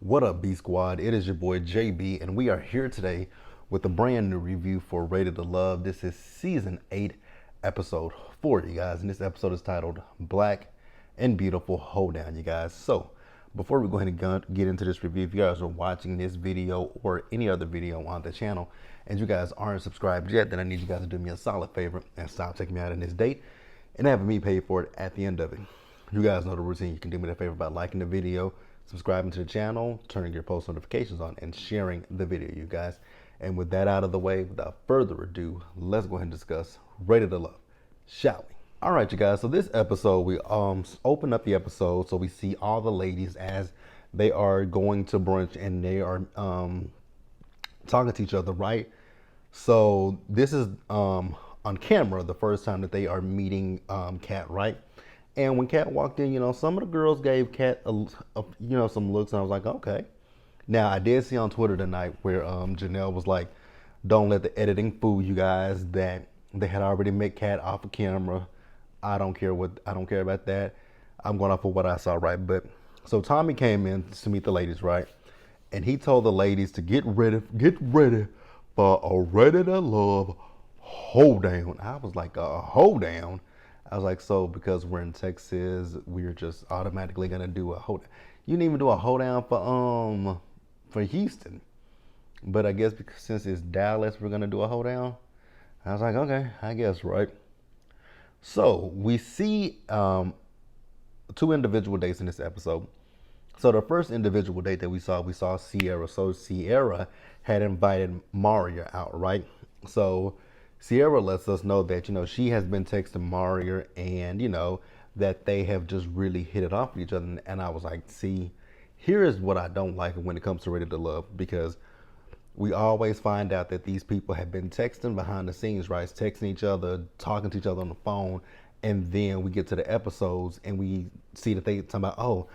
What up, B Squad? It is your boy JB, and we are here today with a brand new review for Rated to Love. This is season 8, episode 4, you guys, and this episode is titled Black and Beautiful Hoedown, you guys. So, before we go ahead and get into this review, if you guys are watching this video or any other video on the channel and you guys aren't subscribed yet, then I need you guys to do me a solid favor and stop taking me out on this date and having me pay for it at the end of it. You guys know the routine. You can do me that favor by liking the video, subscribing to the channel, turning your post notifications on, and sharing the video, you guys. And with that out of the way, without further ado, let's go ahead and discuss Rated to Love, shall we? All right, you guys. So this episode, we open up the episode so we see all the ladies as they are going to brunch and they are talking to each other, right? So this is on camera the first time that they are meeting Kat, right? And when Kat walked in, some of the girls gave Kat some looks, and I was like, okay. Now I did see on Twitter tonight where Janelle was like, don't let the editing fool you guys that they had already met Kat off of camera. I don't care about that. I'm going off of what I saw, right? But so Tommy came in to meet the ladies, right? And he told the ladies to get ready for a Ready to Love hoedown. I was like, a hoedown? I was like, so because we're in Texas, we're just automatically gonna do a hoedown. You didn't even do a hoedown for Houston. But I guess because since it's Dallas, we're gonna do a hoedown. I was like, okay, I guess, right? So we see two individual dates in this episode. So the first individual date that we saw Sierra. So Sierra had invited Maria out, right? So Sierra lets us know that, she has been texting Maria and, that they have just really hit it off with each other. And I was like, see, here is what I don't like when it comes to Ready to Love, because we always find out that these people have been texting behind the scenes, right? Texting each other, talking to each other on the phone. And then we get to the episodes and we see that they talking about, oh,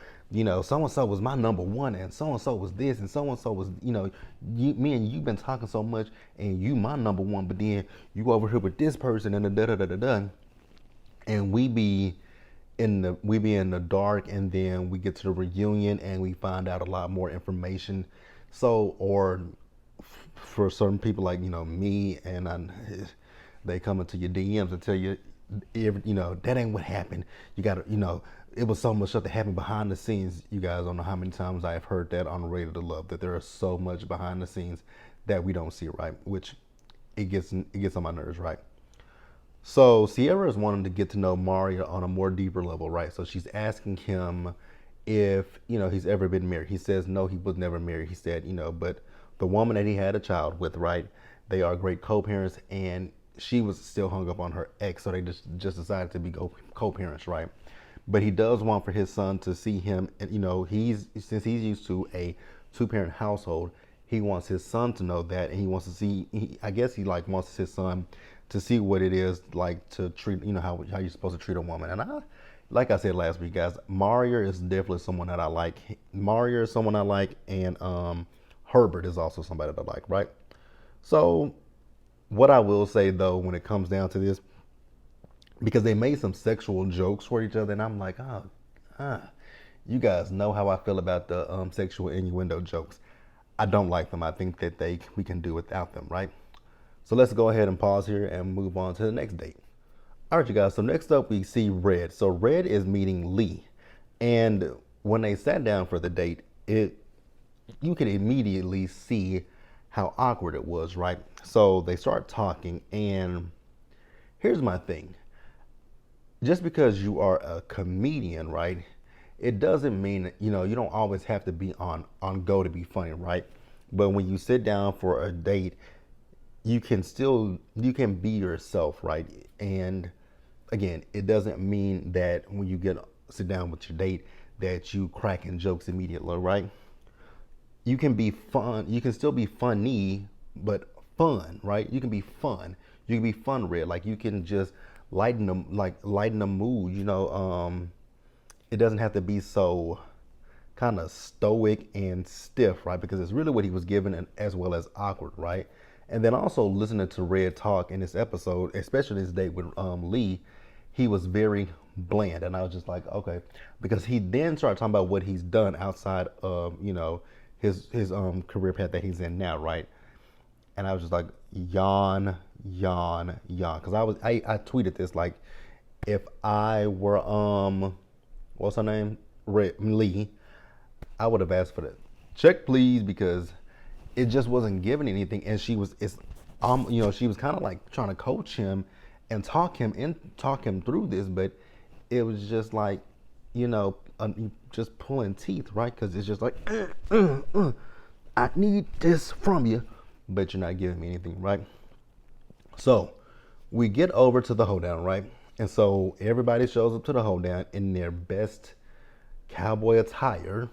so-and-so was my number one and so-and-so was this and so-and-so was, me and you've been talking so much and you my number one, but then you over here with this person and da-da-da-da-da. And we be in the dark, and then we get to the reunion and we find out a lot more information. So, or for certain people like, me, and they come into your DMs and tell you, that ain't what happened. You gotta, it was so much stuff that happened behind the scenes. You guys don't know how many times I have heard that on Rated to Love, that there is so much behind the scenes that we don't see, right? Which it gets on my nerves, right? So Sierra is wanting to get to know Mario on a more deeper level, right? So she's asking him if, he's ever been married. He says no, he was never married. He said, but the woman that he had a child with, right? They are great co-parents, and she was still hung up on her ex, so they just decided to be co-parents, right? But he does want for his son to see him, and since he's used to a two-parent household, he wants his son to know that, and he wants to see. I guess he wants his son to see what it is like to treat, how you're supposed to treat a woman. And like I said last week, guys, Maria is definitely someone that I like. Maria is someone I like, and Herbert is also somebody that I like, right? So what I will say, though, when it comes down to this, because they made some sexual jokes for each other, and I'm like, you guys know how I feel about the sexual innuendo jokes. I don't like them. I think that we can do without them, right? So let's go ahead and pause here and move on to the next date. All right, you guys. So next up, we see Red. So Red is meeting Lee, and when they sat down for the date, you can immediately see how awkward it was, right? So they start talking, and here's my thing. Just because you are a comedian, right, it doesn't mean, you don't always have to be on go to be funny, right? But when you sit down for a date, you can be yourself, right? And again, it doesn't mean that when you sit down with your date that you cracking jokes immediately, right? You can be fun. You can still be funny, but fun, right? You can be fun. You can be fun, Red. Like, you can just lighten the mood. It doesn't have to be so kind of stoic and stiff, right? Because it's really what he was given, as well as awkward, right? And then also listening to Red talk in this episode, especially this date with Lee, he was very bland, and I was just like, okay, because he then started talking about what he's done outside of his career path that he's in now, right? And I was just like, yawn, yawn, yawn, because I tweeted this like, if I were what's her name, Lee, I would have asked for the check, please, because it just wasn't giving anything, and she was kind of like trying to coach him and talk him through this, but it was just like, just pulling teeth, right? Because it's just like, I need this from you, but you're not giving me anything, right? So we get over to the Hoedown, right? And so everybody shows up to the Hoedown in their best cowboy attire.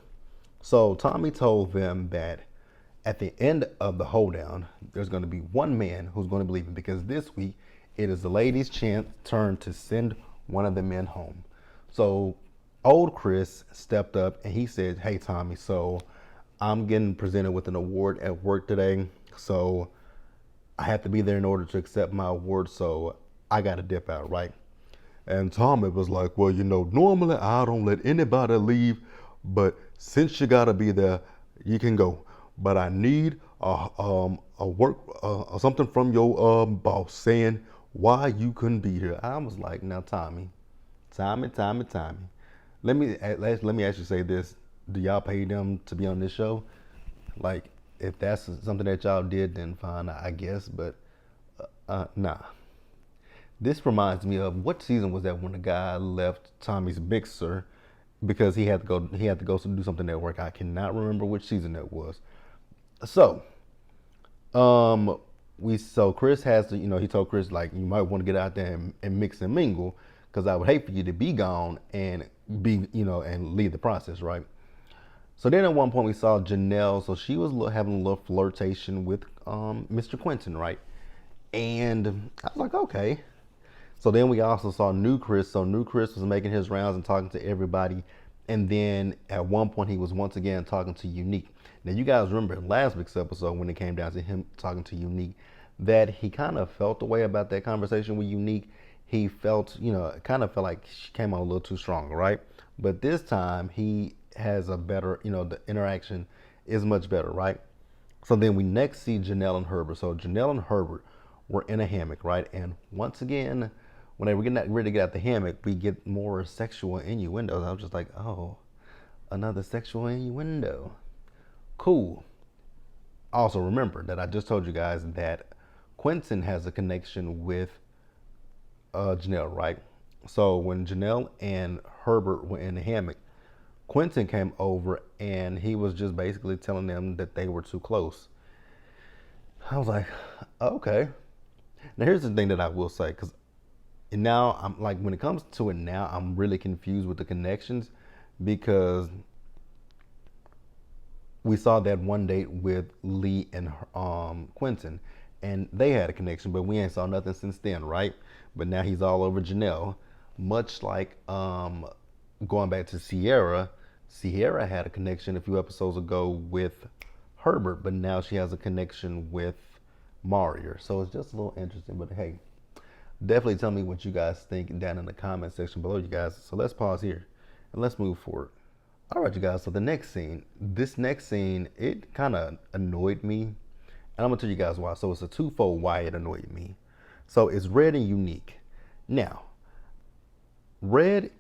So Tommy told them that at the end of the Hoedown, there's going to be one man who's going to believe him, because this week it is the ladies' turn to send one of the men home. So old Chris stepped up and he said, "Hey Tommy, so I'm getting presented with an award at work today, so I have to be there in order to accept my award, so I got to dip out, right?" And Tommy was like, "Well, normally I don't let anybody leave, but since you got to be there, you can go. But I need a work something from your boss saying why you couldn't be here." I was like, "Now, Tommy. Let me actually say this. Do y'all pay them to be on this show? Like, if that's something that y'all did, then fine, I guess. But nah." This reminds me of, what season was that when the guy left Tommy's mixer because he had to go do something at work. I cannot remember which season that was. So, Chris has to, he told Chris, like, you might want to get out there and mix and mingle, because I would hate for you to be gone and and leave the process, right? So then at one point we saw Janelle. So she was having a little flirtation with Mr. Quentin, right? And I was like, okay. So then we also saw New Chris. So New Chris was making his rounds and talking to everybody. And then at one point he was once again talking to Unique. Now you guys remember in last week's episode when it came down to him talking to Unique, that he kind of felt the way about that conversation with Unique. He felt, it kind of felt like she came on a little too strong, right? But this time he has a better, the interaction is much better, right? So then we next see Janelle and Herbert. So Janelle and Herbert were in a hammock, right? And once again, when they were getting ready to get out the hammock, we get more sexual innuendos. I was just like, oh, another sexual innuendo. Cool. Also, remember that I just told you guys that Quentin has a connection with Janelle, right? So when Janelle and Herbert were in the hammock, Quentin came over and he was just basically telling them that they were too close. I was like, okay. Now here's the thing that I will say, because now I'm like, when it comes to it now, I'm really confused with the connections, because we saw that one date with Lee and Quentin, and they had a connection, but we ain't saw nothing since then, right? But now he's all over Janelle, much like going back to Sierra. Sierra had a connection a few episodes ago with Herbert, but now she has a connection with Mario. So it's just a little interesting. But hey, definitely tell me what you guys think down in the comment section below, you guys. So let's pause here and let's move forward. All right, you guys. So this next scene, it kind of annoyed me, and I'm gonna tell you guys why. So it's a twofold why it annoyed me. So it's Red and Unique. Now, Red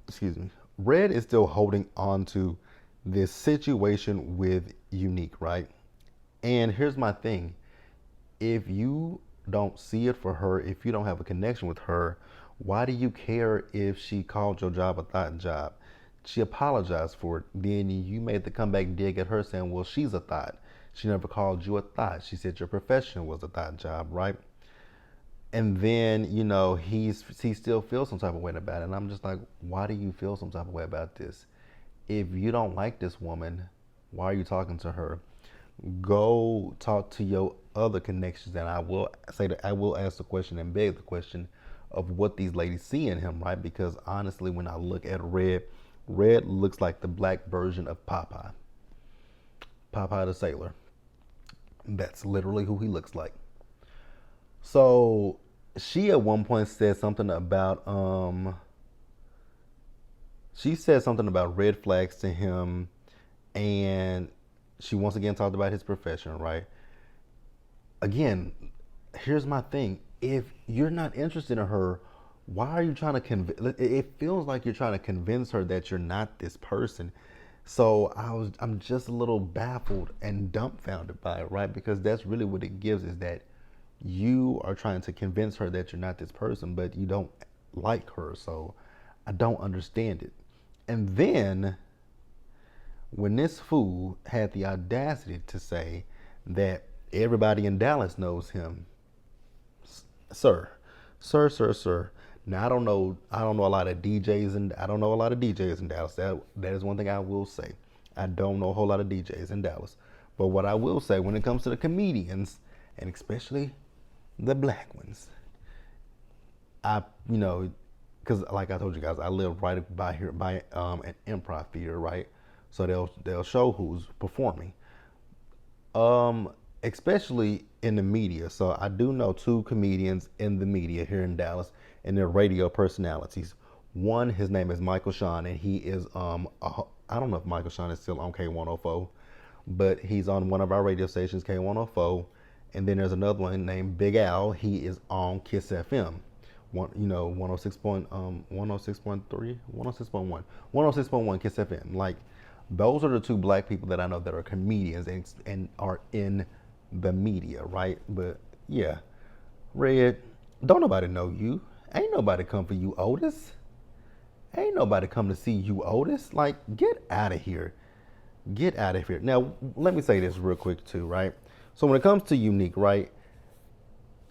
is still holding on to this situation with Unique, right? And here's my thing. If you don't see it for her, if you don't have a connection with her, why do you care if she called your job a thought job? She apologized for it. Then you made the comeback dig at her saying, well, she's a thought. She never called you a thought. She said your profession was a thought job, right? And then, he still feels some type of way about it. And I'm just like, why do you feel some type of way about this? If you don't like this woman, why are you talking to her? Go talk to your other connections. And I will ask the question and beg the question of what these ladies see in him, right? Because honestly, when I look at Red looks like the black version of Popeye the Sailor. That's literally who he looks like. So she at one point said something about she said something about red flags to him, and she once again talked about his profession, right? Again, here's my thing. If you're not interested in her, why are you trying to convince? It feels like you're trying to convince her that you're not this person. So I'm just a little baffled and dumbfounded by it, right? Because that's really what it gives, is that you are trying to convince her that you're not this person, but you don't like her. So I don't understand it. And then when this fool had the audacity to say that everybody in Dallas knows him, sir, sir. Now I don't know a lot of DJs, and I don't know a lot of DJs in Dallas. That is one thing I will say. I don't know a whole lot of DJs in Dallas. But what I will say, when it comes to the comedians, and especially the black ones, I, you know, because like I told you guys, I live right by here by an improv theater, right? So they'll show who's performing. Especially in the media. So I do know two comedians in the media here in Dallas, and they're radio personalities. One, his name is Michael Sean, and he is I don't know if Michael Sean is still on K104, but he's on one of our radio stations, K104. And then there's another one named Big Al. He is on Kiss FM. 106 106.3, 106.1, 106.1 Kiss FM. Like, those are the two black people that I know that are comedians and are in the media, right? But yeah, Red, don't nobody know you. Ain't nobody come for you, Otis. Ain't nobody come to see you, Otis. Like, get out of here. Get out of here. Now, let me say this real quick too, right? So when it comes to Unique, right?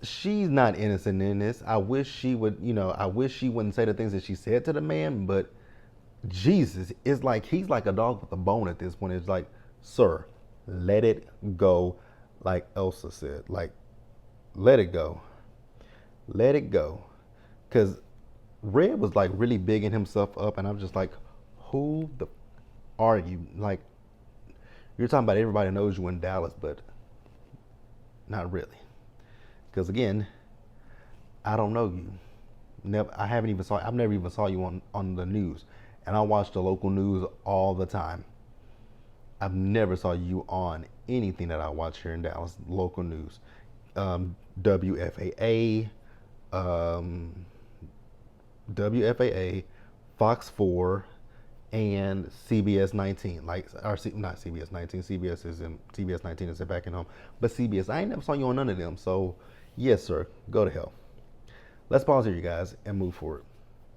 She's not innocent in this. I wish she would, I wish she wouldn't say the things that she said to the man, but Jesus, it's like he's like a dog with a bone at this point. It's like, sir, let it go, like Elsa said. Like, let it go. Let it go. Because Red was like really bigging himself up, and I'm just like, who the are you? Like, you're talking about everybody knows you in Dallas, but not really. Because again, I don't know you. I've never even saw you on the news. And I watch the local news all the time. I've never saw you on anything that I watch here in Dallas, local news. WFAA, WFAA, Fox 4, and CBS 19. Like, or not CBS 19. CBS 19 is back in home. But CBS, I ain't never saw you on none of them. So, yes, sir, go to hell. Let's pause here, you guys, and move forward.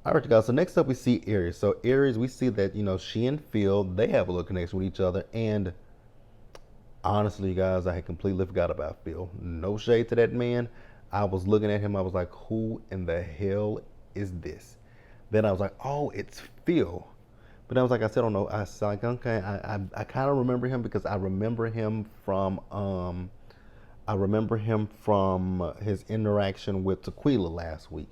All right, you guys. So next up, we see Aries. So Aries, we see that she and Phil, they have a little connection with each other. And honestly, you guys, I had completely forgot about Phil. No shade to that man. I was looking at him. I was like, who in the hell is this? Then I was like, oh, it's Phil. But I was like, I said, I don't know. I was like, okay, I kind of remember him because I remember him from his interaction with Tequila last week.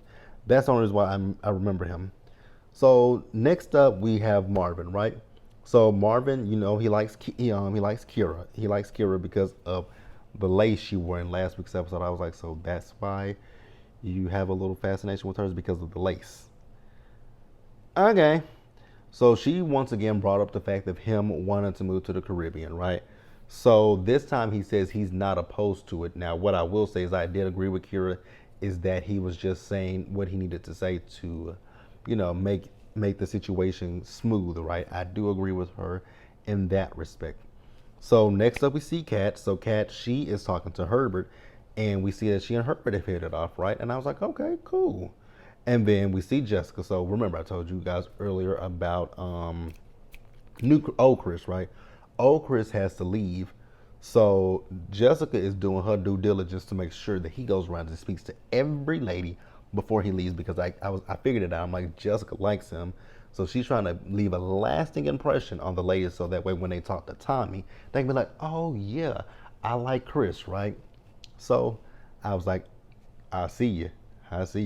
That's the only reason why I remember him. So next up we have Marvin, right? So Marvin, he likes Kira. He likes Kira because of the lace she wore in last week's episode. I was like, so that's why you have a little fascination with her, is because of the lace. Okay. So she once again brought up the fact of him wanting to move to the Caribbean, right? So this time he says he's not opposed to it. Now, what I will say is I did agree with Kira, is that he was just saying what he needed to say to, make the situation smooth, right? I do agree with her in that respect. So next up we see Kat. So Kat, she is talking to Herbert, and we see that she and Herbert have hit it off, right? And I was like, okay, cool. And then we see Jessica. So remember I told you guys earlier about old Chris, right? Old Chris has to leave. So Jessica is doing her due diligence to make sure that he goes around and speaks to every lady before he leaves, because I figured it out. I'm like, Jessica likes him. So she's trying to leave a lasting impression on the ladies, so that way when they talk to Tommy, they can be like, oh yeah, I like Chris, right? So I was like, I see you,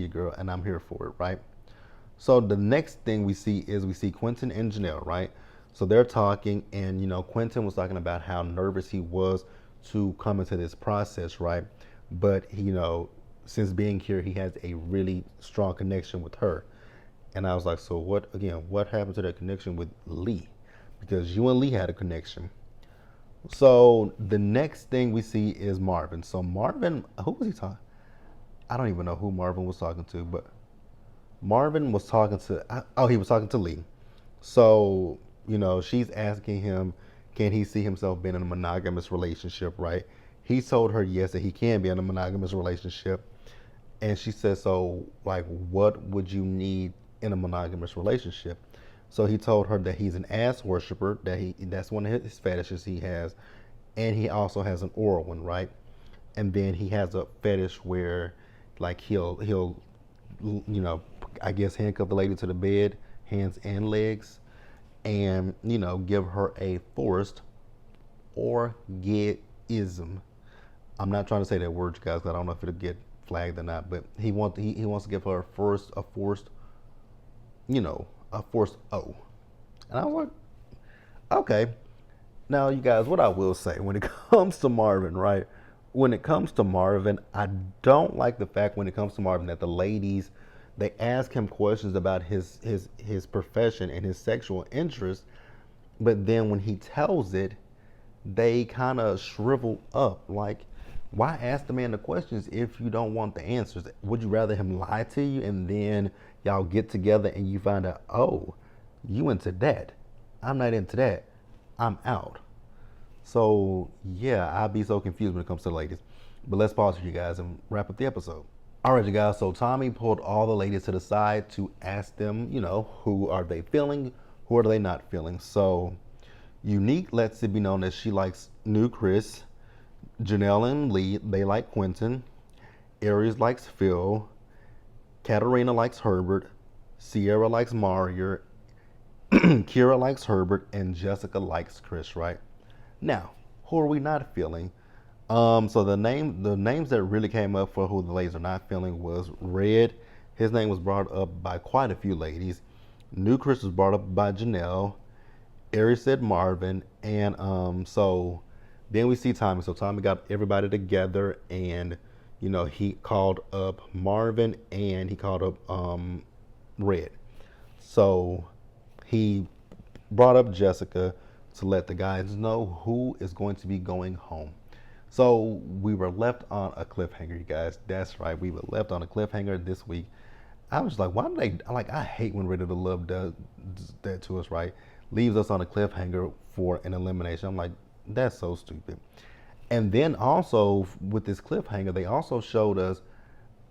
girl, and I'm here for it, right? So the next thing we see Quentin and Janelle, right? So they're talking, and Quentin was talking about how nervous he was to come into this process, right? But since being here, he has a really strong connection with her. And I was like, so what, again, what happened to that connection with Lee? Because you and Lee had a connection. So the next thing we see is Marvin. So Marvin, who was he talking? I don't even know who Marvin was talking to, but Marvin was talking to, oh, he was talking to Lee. So, she's asking him, can he see himself being in a monogamous relationship, right? He told her yes, that he can be in a monogamous relationship. And she said, so, like, what would you need in a monogamous relationship? So he told her that he's an ass worshiper, that's one of his fetishes he has. And he also has an oral one, right? And then he has a fetish where, like, he'll I guess handcuff the lady to the bed, hands and legs, and give her a forced orgasm. I'm not trying to say that word, you guys, 'cause I don't know if it'll get flagged or not. But he wants to give her a forced O. And I was like, okay. Now, you guys, what I will say when it comes to Marvin, right? When it comes to Marvin, I don't like the fact when it comes to Marvin that the ladies, they ask him questions about his profession and his sexual interest, but then when he tells it, they kind of shrivel up. Like, why ask the man the questions if you don't want the answers? Would you rather him lie to you and then y'all get together and you find out, oh, you into that? I'm not into that. I'm out. So yeah, I'd be so confused when it comes to the ladies. But let's pause for you guys and wrap up the episode. All right, you guys. So Tommy pulled all the ladies to the side to ask them, who are they feeling? Who are they not feeling? So Unique lets it be known that she likes New Chris. Janelle and Lee, they like Quentin. Aries likes Phil. Katarina likes Herbert. Sierra likes Mario. Kira likes Herbert. And Jessica likes Chris, right? Now, who are we not feeling? So the names that really came up for who the ladies are not feeling was Red. His name was brought up by quite a few ladies. New Chris was brought up by Janelle. Aries said Marvin, and so then we see Tommy. So Tommy got everybody together, and he called up Marvin and he called up Red. So he brought up Jessica to let the guys know who is going to be going home. So we were left on a cliffhanger, you guys. That's right, we were left on a cliffhanger this week. I was like, why do they, I hate when Ready to Love does that to us, right? Leaves us on a cliffhanger for an elimination. I'm like, that's so stupid. And then also with this cliffhanger, they also showed us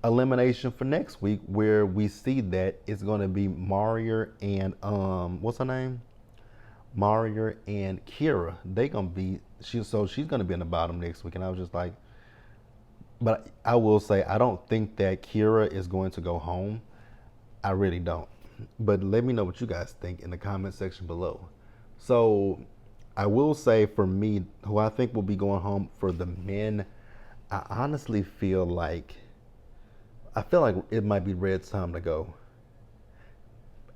elimination for next week, where we see that it's going to be Mario and what's her name? Mario and Kira. She's going to be in the bottom next week. And I was just like, but I will say I don't think that Kira is going to go home. I really don't. But let me know what you guys think in the comment section below. So I will say, for me, who I think will be going home for the men, I honestly feel like it might be Red's time to go.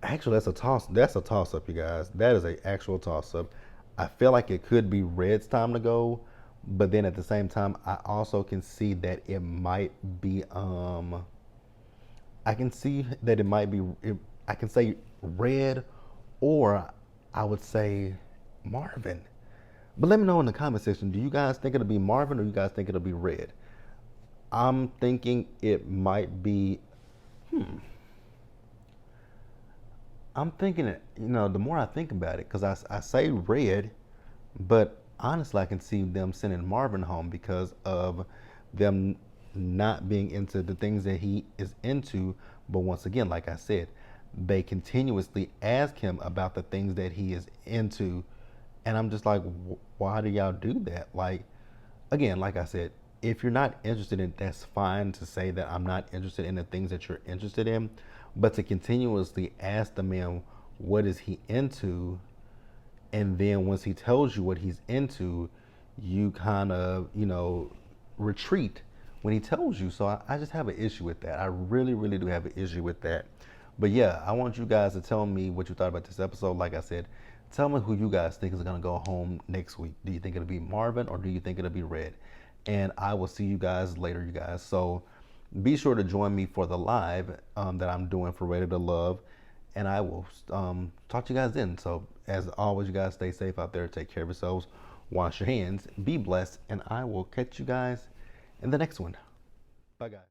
Actually, that's a toss up, you guys. That is an actual toss up. I feel like it could be Red's time to go, but then at the same time, I also can see that it might be I can see that it might be, I can say Red, or I would say Marvin. But let me know in the comment section, do you guys think it'll be Marvin, or you guys think it'll be Red? I'm thinking it might be, I'm thinking it, the more I think about it, because I say Red, but honestly, I can see them sending Marvin home because of them not being into the things that he is into. But once again, like I said, they continuously ask him about the things that he is into. And I'm just like, why do y'all do that? Like, again, like I said, if you're not interested in it, that's fine to say that I'm not interested in the things that you're interested in. But to continuously ask the man, what is he into? And then once he tells you what he's into, you kind of, retreat when he tells you. So I just have an issue with that. I really, really do have an issue with that. But yeah, I want you guys to tell me what you thought about this episode. Like I said, tell me who you guys think is going to go home next week. Do you think it'll be Marvin, or do you think it'll be Red? And I will see you guys later, you guys. So Be sure to join me for the live that I'm doing for Rated to Love, and I will talk to you guys then. So, as always, you guys stay safe out there. Take care of yourselves. Wash your hands. Be blessed, and I will catch you guys in the next one. Bye, guys.